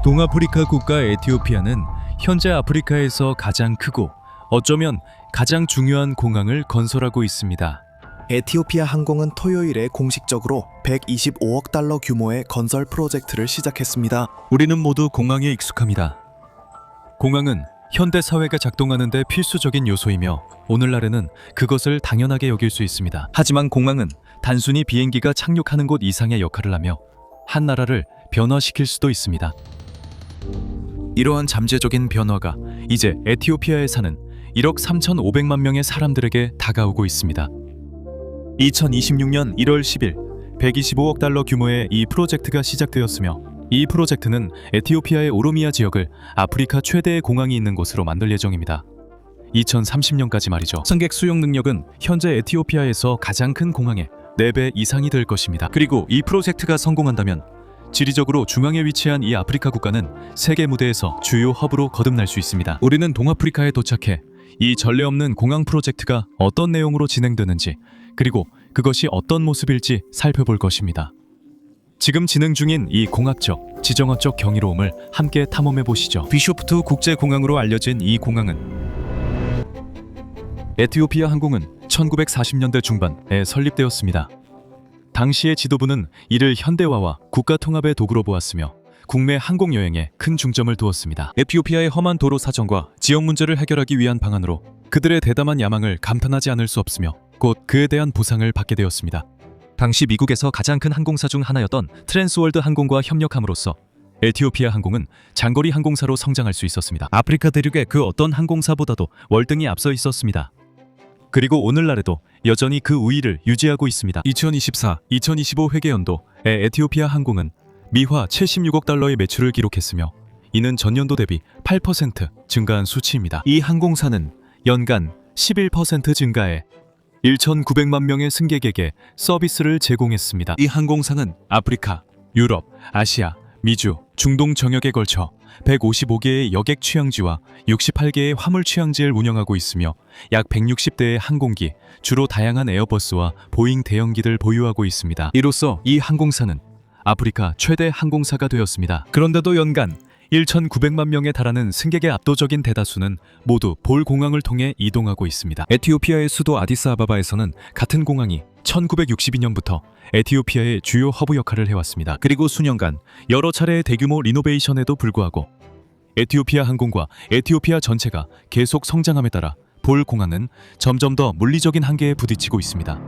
동아프리카 국가 에티오피아는 현재 아프리카에서 가장 크고 어쩌면 가장 중요한 공항을 건설하고 있습니다. 에티오피아 항공은 토요일에 공식적으로 125억 달러 규모의 건설 프로젝트를 시작했습니다. 우리는 모두 공항에 익숙합니다. 공항은 현대 사회가 작동하는 데 필수적인 요소이며 오늘날에는 그것을 당연하게 여길 수 있습니다. 하지만 공항은 단순히 비행기가 착륙하는 곳 이상의 역할을 하며 한 나라를 변화시킬 수도 있습니다. 이러한 잠재적인 변화가 이제 에티오피아에 사는 1억 3,500만 명의 사람들에게 다가오고 있습니다. 2026년 1월 10일 125억 달러 규모의 이 프로젝트가 시작되었으며 이 프로젝트는 에티오피아의 오로미아 지역을 아프리카 최대의 공항이 있는 곳으로 만들 예정입니다. 2030년까지 말이죠. 승객 수용 능력은 현재 에티오피아에서 가장 큰 공항의 4배 이상이 될 것입니다. 그리고 이 프로젝트가 성공한다면 지리적으로 중앙에 위치한 이 아프리카 국가는 세계 무대에서 주요 허브로 거듭날 수 있습니다. 우리는 동아프리카에 도착해 이 전례 없는 공항 프로젝트가 어떤 내용으로 진행되는지 그리고 그것이 어떤 모습일지 살펴볼 것입니다. 지금 진행 중인 이 공학적, 지정학적 경이로움을 함께 탐험해 보시죠. 비쇼프투 국제공항으로 알려진 이 공항은 에티오피아 항공은 1940년대 중반에 설립되었습니다. 당시의 지도부는 이를 현대화와 국가 통합의 도구로 보았으며 국내 항공 여행에 큰 중점을 두었습니다. 에티오피아의 험한 도로 사정과 지역 문제를 해결하기 위한 방안으로 그들의 대담한 야망을 감탄하지 않을 수 없으며 곧 그에 대한 보상을 받게 되었습니다. 당시 미국에서 가장 큰 항공사 중 하나였던 트랜스월드 항공과 협력함으로써 에티오피아 항공은 장거리 항공사로 성장할 수 있었습니다. 아프리카 대륙의 그 어떤 항공사보다도 월등히 앞서 있었습니다. 그리고 오늘날에도 여전히 그 우위를 유지하고 있습니다. 2024-2025 회계연도에 에티오피아 항공은 미화 76억 달러의 매출을 기록했으며 이는 전년도 대비 8% 증가한 수치입니다. 이 항공사는 연간 11% 증가해 1,900만 명의 승객에게 서비스를 제공했습니다. 이 항공사는 아프리카, 유럽, 아시아, 미주, 중동 정역에 걸쳐 155개의 여객 취항지와 68개의 화물 취항지를 운영하고 있으며 약 160대의 항공기, 주로 다양한 에어버스와 보잉 대형기를 보유하고 있습니다. 이로써 이 항공사는 아프리카 최대 항공사가 되었습니다. 그런데도 연간 1,900만 명에 달하는 승객의 압도적인 대다수는 모두 볼 공항을 통해 이동하고 있습니다. 에티오피아의 수도 아디스아바바에서는 같은 공항이 1962년부터 에티오피아의 주요 허브 역할을 해왔습니다. 그리고 수년간 여러 차례의 대규모 리노베이션에도 불구하고 에티오피아 항공과 에티오피아 전체가 계속 성장함에 따라 볼 공항은 점점 더 물리적인 한계에 부딪히고 있습니다.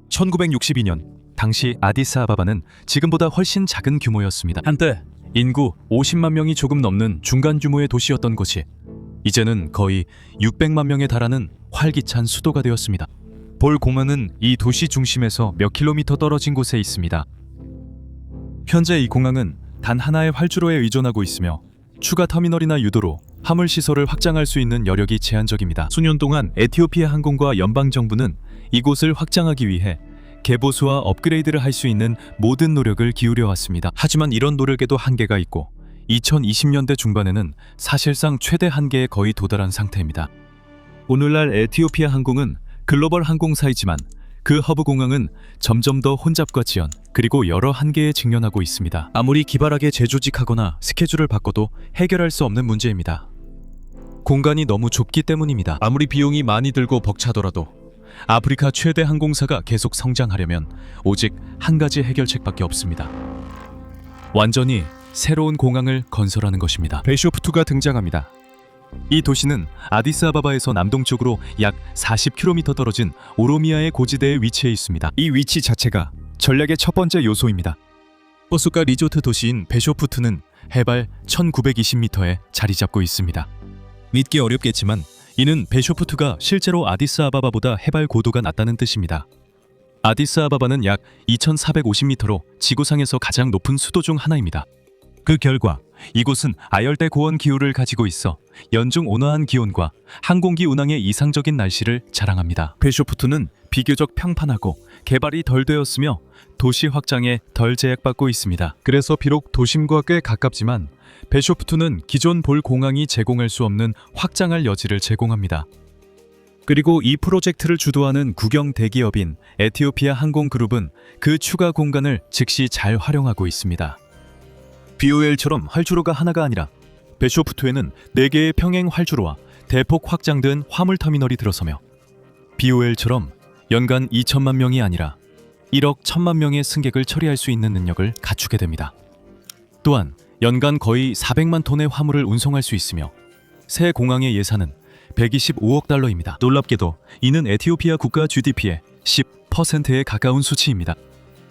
1962년 당시 아디스아바바는 지금보다 훨씬 작은 규모였습니다. 한때 인구 50만 명이 조금 넘는 중간 규모의 도시였던 곳이 이제는 거의 600만 명에 달하는 활기찬 수도가 되었습니다. 볼 공항은 이 도시 중심에서 몇 킬로미터 떨어진 곳에 있습니다. 현재 이 공항은 단 하나의 활주로에 의존하고 있으며 추가 터미널이나 유도로 화물 시설을 확장할 수 있는 여력이 제한적입니다. 수년 동안 에티오피아 항공과 연방정부는 이곳을 확장하기 위해 개보수와 업그레이드를 할 수 있는 모든 노력을 기울여 왔습니다. 하지만 이런 노력에도 한계가 있고 2020년대 중반에는 사실상 최대 한계에 거의 도달한 상태입니다. 오늘날 에티오피아 항공은 글로벌 항공사이지만 그 허브 공항은 점점 더 혼잡과 지연 그리고 여러 한계에 직면하고 있습니다. 아무리 기발하게 재조직하거나 스케줄을 바꿔도 해결할 수 없는 문제입니다. 공간이 너무 좁기 때문입니다. 아무리 비용이 많이 들고 벅차더라도 아프리카 최대 항공사가 계속 성장하려면 오직 한 가지 해결책밖에 없습니다. 완전히 새로운 공항을 건설하는 것입니다. 베쇼프투가 등장합니다. 이 도시는 아디스아바바에서 남동쪽으로 약 40km 떨어진 오로미아의 고지대에 위치해 있습니다. 이 위치 자체가 전략의 첫 번째 요소입니다. 호수가 리조트 도시인 베쇼프투는 해발 1920m에 자리 잡고 있습니다. 믿기 어렵겠지만 이는 베쇼프투가 실제로 아디스아바바보다 해발 고도가 낮다는 뜻입니다. 아디스아바바는 약 2,450m로 지구상에서 가장 높은 수도 중 하나입니다. 그 결과 이곳은 아열대 고온 기후를 가지고 있어 연중 온화한 기온과 항공기 운항의 이상적인 날씨를 자랑합니다. 베쇼프투는 비교적 평판하고 개발이 덜 되었으며 도시 확장에 덜 제약받고 있습니다. 그래서 비록 도심과 꽤 가깝지만 베쇼프투는 기존 볼 공항이 제공할 수 없는 확장할 여지를 제공합니다. 그리고 이 프로젝트를 주도하는 국영 대기업인 에티오피아 항공그룹은 그 추가 공간을 즉시 잘 활용하고 있습니다. BOL처럼 활주로가 하나가 아니라 베쇼프투에는 4개의 평행 활주로와 대폭 확장된 화물터미널이 들어서며 BOL처럼 연간 2천만 명이 아니라 1억 1천만 명의 승객을 처리할 수 있는 능력을 갖추게 됩니다. 또한 연간 거의 400만 톤의 화물을 운송할 수 있으며 새 공항의 예산은 125억 달러입니다. 놀랍게도 이는 에티오피아 국가 GDP의 10%에 가까운 수치입니다.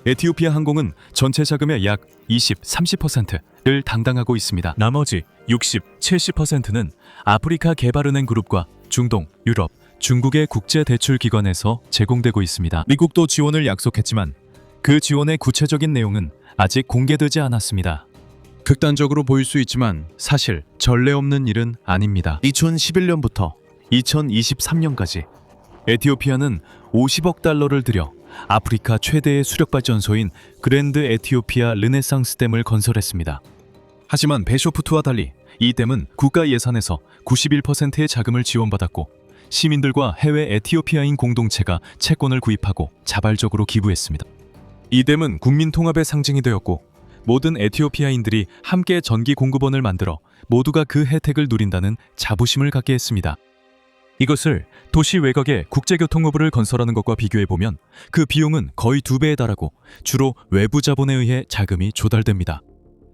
에티오피아 항공은 전체 자금의 약 20-30%를 담당하고 있습니다. 나머지 60-70%는 아프리카 개발은행 그룹과 중동, 유럽, 중국의 국제대출기관에서 제공되고 있습니다. 미국도 지원을 약속했지만 그 지원의 구체적인 내용은 아직 공개되지 않았습니다. 극단적으로 보일 수 있지만 사실 전례 없는 일은 아닙니다. 2011년부터 2023년까지 에티오피아는 50억 달러를 들여 아프리카 최대의 수력발전소인 그랜드 에티오피아 르네상스 댐을 건설했습니다. 하지만 베쇼프투와 달리 이 댐은 국가 예산에서 91%의 자금을 지원받았고 시민들과 해외 에티오피아인 공동체가 채권을 구입하고 자발적으로 기부했습니다. 이 댐은 국민 통합의 상징이 되었고 모든 에티오피아인들이 함께 전기 공급원을 만들어 모두가 그 혜택을 누린다는 자부심을 갖게 했습니다. 이것을 도시 외곽에 국제교통허브를 건설하는 것과 비교해보면 그 비용은 거의 2배에 달하고 주로 외부 자본에 의해 자금이 조달됩니다.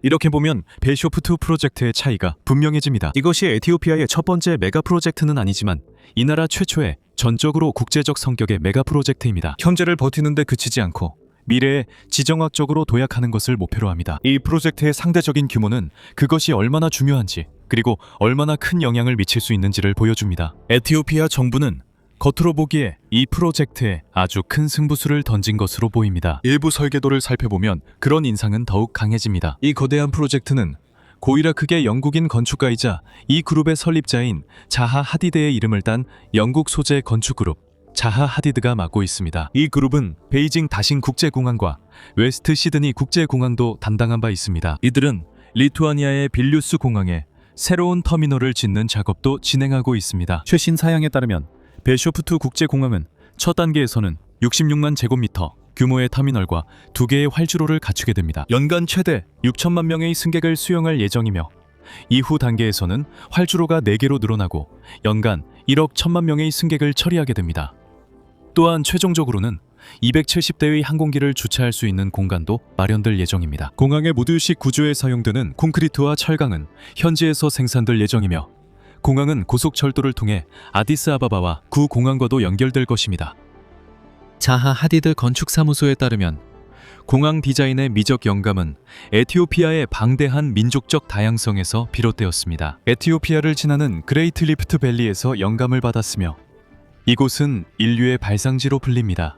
이렇게 보면 베쇼프투 프로젝트의 차이가 분명해집니다. 이것이 에티오피아의 첫 번째 메가 프로젝트는 아니지만 이 나라 최초의 전적으로 국제적 성격의 메가 프로젝트입니다. 현재를 버티는데 그치지 않고 미래에 지정학적으로 도약하는 것을 목표로 합니다. 이 프로젝트의 상대적인 규모는 그것이 얼마나 중요한지 그리고 얼마나 큰 영향을 미칠 수 있는지를 보여줍니다. 에티오피아 정부는 겉으로 보기에 이 프로젝트에 아주 큰 승부수를 던진 것으로 보입니다. 일부 설계도를 살펴보면 그런 인상은 더욱 강해집니다. 이 거대한 프로젝트는 고이라 크게 영국인 건축가이자 이 그룹의 설립자인 자하 하디드의 이름을 딴 영국 소재 건축그룹 자하 하디드가 맡고 있습니다. 이 그룹은 베이징 다신 국제공항과 웨스트 시드니 국제공항도 담당한 바 있습니다. 이들은 리투아니아의 빌뉴스 공항에 새로운 터미널을 짓는 작업도 진행하고 있습니다. 최신 사양에 따르면 베쇼프투 국제공항은 첫 단계에서는 66만 제곱미터 규모의 터미널과 2개의 활주로를 갖추게 됩니다. 연간 최대 6천만 명의 승객을 수용할 예정이며 이후 단계에서는 활주로가 4개로 늘어나고 연간 1억 1천만 명의 승객을 처리하게 됩니다. 또한 최종적으로는 270대의 항공기를 주차할 수 있는 공간도 마련될 예정입니다. 공항의 모듈식 구조에 사용되는 콘크리트와 철강은 현지에서 생산될 예정이며 공항은 고속철도를 통해 아디스아바바와 구 공항과도 연결될 것입니다. 자하 하디드 건축사무소에 따르면 공항 디자인의 미적 영감은 에티오피아의 방대한 민족적 다양성에서 비롯되었습니다. 에티오피아를 지나는 그레이트 리프트 밸리에서 영감을 받았으며 이곳은 인류의 발상지로 불립니다.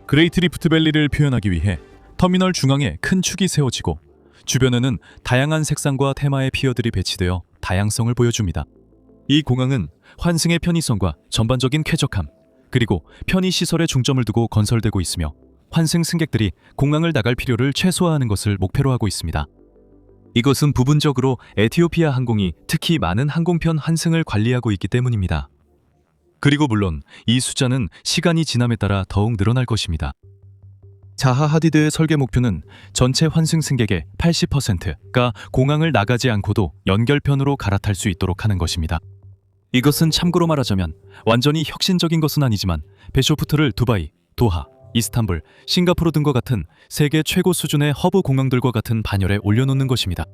그레이트 리프트 밸리를 표현하기 위해 터미널 중앙에 큰 축이 세워지고 주변에는 다양한 색상과 테마의 피어들이 배치되어 다양성을 보여줍니다. 이 공항은 환승의 편의성과 전반적인 쾌적함, 그리고 편의시설에 중점을 두고 건설되고 있으며 환승 승객들이 공항을 나갈 필요를 최소화하는 것을 목표로 하고 있습니다. 이것은 부분적으로 에티오피아 항공이 특히 많은 항공편 환승을 관리하고 있기 때문입니다. 그리고 물론 이 숫자는 시간이 지남에 따라 더욱 늘어날 것입니다. 자하 하디드의 설계 목표는 전체 환승 승객의 80%가 공항을 나가지 않고도 연결편으로 갈아탈 수 있도록 하는 것입니다. 이것은 참고로 말하자면 완전히 혁신적인 것은 아니지만 베쇼프투를 두바이, 도하, 이스탄불, 싱가포르 등과 같은 세계 최고 수준의 허브 공항들과 같은 반열에 올려놓는 것입니다.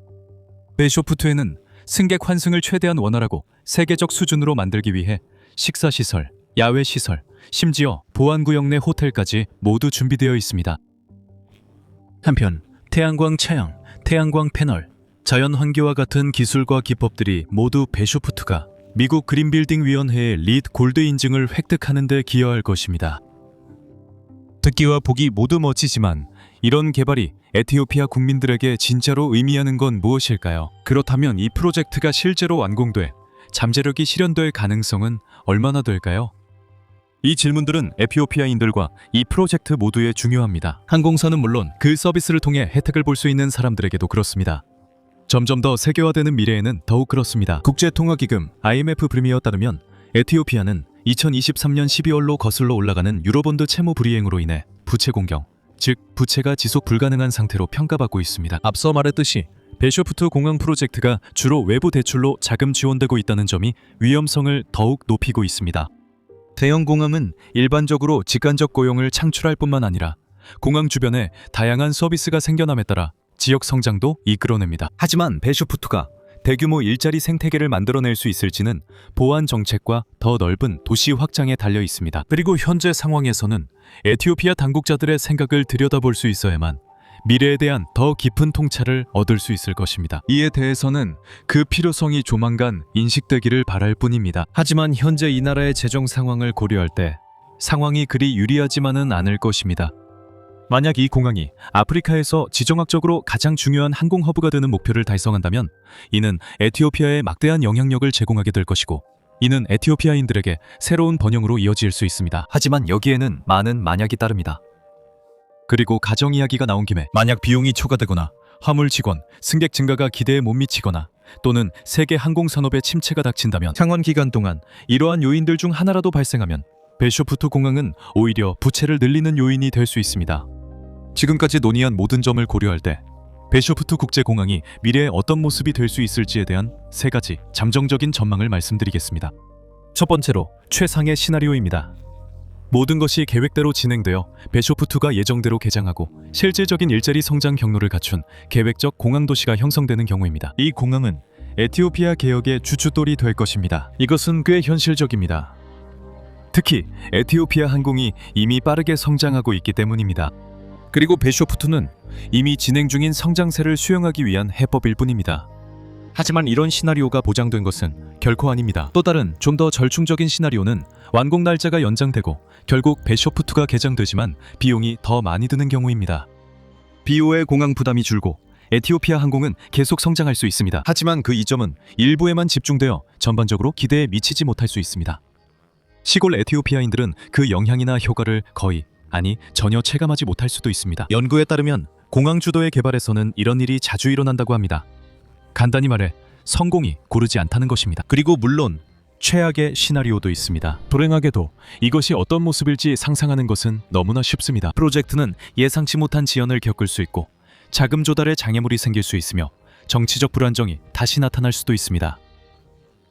베쇼프투에는 승객 환승을 최대한 원활하고 세계적 수준으로 만들기 위해 식사시설, 야외시설, 심지어 보안구역 내 호텔까지 모두 준비되어 있습니다. 한편 태양광 차양, 태양광 패널, 자연환기와 같은 기술과 기법들이 모두 베쇼프투가 미국 그린빌딩 위원회의 리드 골드 인증을 획득하는 데 기여할 것입니다. 듣기와 보기 모두 멋지지만 이런 개발이 에티오피아 국민들에게 진짜로 의미하는 건 무엇일까요? 그렇다면 이 프로젝트가 실제로 완공돼 잠재력이 실현될 가능성은 얼마나 될까요? 이 질문들은 에티오피아인들과 이 프로젝트 모두에 중요합니다. 항공사는 물론 그 서비스를 통해 혜택을 볼 수 있는 사람들에게도 그렇습니다. 점점 더 세계화되는 미래에는 더욱 그렇습니다. 국제통화기금 IMF 프리미어에 따르면 에티오피아는 2023년 12월로 거슬러 올라가는 유로본드 채무 불이행으로 인해 부채 공경, 즉 부채가 지속 불가능한 상태로 평가받고 있습니다. 앞서 말했듯이 베쇼프트 공항 프로젝트가 주로 외부 대출로 자금 지원되고 있다는 점이 위험성을 더욱 높이고 있습니다. 대형 공항은 일반적으로 직간접 고용을 창출할 뿐만 아니라 공항 주변에 다양한 서비스가 생겨남에 따라 지역 성장도 이끌어냅니다. 하지만 베쇼프트가 대규모 일자리 생태계를 만들어낼 수 있을지는 보안 정책과 더 넓은 도시 확장에 달려 있습니다. 그리고 현재 상황에서는 에티오피아 당국자들의 생각을 들여다볼 수 있어야만 미래에 대한 더 깊은 통찰을 얻을 수 있을 것입니다. 이에 대해서는 그 필요성이 조만간 인식되기를 바랄 뿐입니다. 하지만 현재 이 나라의 재정 상황을 고려할 때 상황이 그리 유리하지만은 않을 것입니다. 만약 이 공항이 아프리카에서 지정학적으로 가장 중요한 항공 허브가 되는 목표를 달성한다면 이는 에티오피아에 막대한 영향력을 제공하게 될 것이고 이는 에티오피아인들에게 새로운 번영으로 이어질 수 있습니다. 하지만 여기에는 많은 만약이 따릅니다. 그리고 가정 이야기가 나온 김에 만약 비용이 초과되거나 화물 직원, 승객 증가가 기대에 못 미치거나 또는 세계 항공산업의 침체가 닥친다면 향원 기간 동안 이러한 요인들 중 하나라도 발생하면 베쇼프트 공항은 오히려 부채를 늘리는 요인이 될 수 있습니다. 지금까지 논의한 모든 점을 고려할 때 베쇼프트 국제공항이 미래에 어떤 모습이 될 수 있을지에 대한 세 가지 잠정적인 전망을 말씀드리겠습니다. 첫 번째로 최상의 시나리오입니다. 모든 것이 계획대로 진행되어 베쇼프트가 예정대로 개장하고 실질적인 일자리 성장 경로를 갖춘 계획적 공항 도시가 형성되는 경우입니다. 이 공항은 에티오피아 개혁의 주춧돌이 될 것입니다. 이것은 꽤 현실적입니다. 특히 에티오피아 항공이 이미 빠르게 성장하고 있기 때문입니다. 그리고 베쇼프트는 이미 진행 중인 성장세를 수용하기 위한 해법일 뿐입니다. 하지만 이런 시나리오가 보장된 것은 결코 아닙니다. 또 다른 좀 더 절충적인 시나리오는 완공 날짜가 연장되고 결국 베쇼프트가 개장되지만 비용이 더 많이 드는 경우입니다. 비오의 공항 부담이 줄고 에티오피아 항공은 계속 성장할 수 있습니다. 하지만 그 이점은 일부에만 집중되어 전반적으로 기대에 미치지 못할 수 있습니다. 시골 에티오피아인들은 그 영향이나 효과를 거의 전혀 체감하지 못할 수도 있습니다. 연구에 따르면 공항 주도의 개발에서는 이런 일이 자주 일어난다고 합니다. 간단히 말해 성공이 고르지 않다는 것입니다. 그리고 물론 최악의 시나리오도 있습니다. 불행하게도 이것이 어떤 모습일지 상상하는 것은 너무나 쉽습니다. 프로젝트는 예상치 못한 지연을 겪을 수 있고 자금 조달에 장애물이 생길 수 있으며 정치적 불안정이 다시 나타날 수도 있습니다.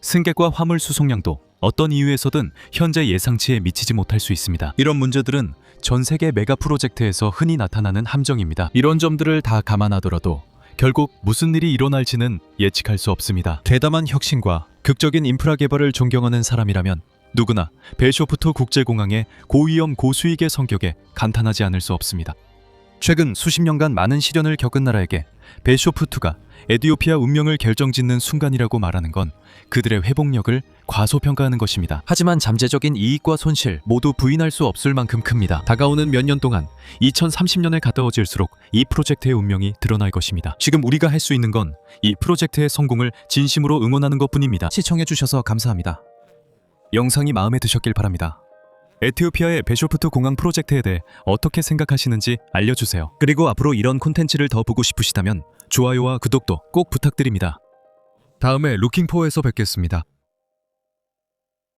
승객과 화물 수송량도 어떤 이유에서든 현재 예상치에 미치지 못할 수 있습니다. 이런 문제들은 전 세계 메가 프로젝트에서 흔히 나타나는 함정입니다. 이런 점들을 다 감안하더라도 결국 무슨 일이 일어날지는 예측할 수 없습니다. 대담한 혁신과 극적인 인프라 개발을 존경하는 사람이라면 누구나 베쇼프트 국제공항의 고위험 고수익의 성격에 감탄하지 않을 수 없습니다. 최근 수십 년간 많은 시련을 겪은 나라에게 베쇼프트가 에티오피아 운명을 결정짓는 순간이라고 말하는 건 그들의 회복력을 과소평가하는 것입니다. 하지만 잠재적인 이익과 손실 모두 부인할 수 없을 만큼 큽니다. 다가오는 몇 년 동안 2030년에 가까워질수록 이 프로젝트의 운명이 드러날 것입니다. 지금 우리가 할 수 있는 건 이 프로젝트의 성공을 진심으로 응원하는 것뿐입니다. 시청해주셔서 감사합니다. 영상이 마음에 드셨길 바랍니다. 에티오피아의 베쇼프트 공항 프로젝트에 대해 어떻게 생각하시는지 알려주세요. 그리고 앞으로 이런 콘텐츠를 더 보고 싶으시다면 좋아요와 구독도 꼭 부탁드립니다. 다음에 루킹포에서 뵙겠습니다.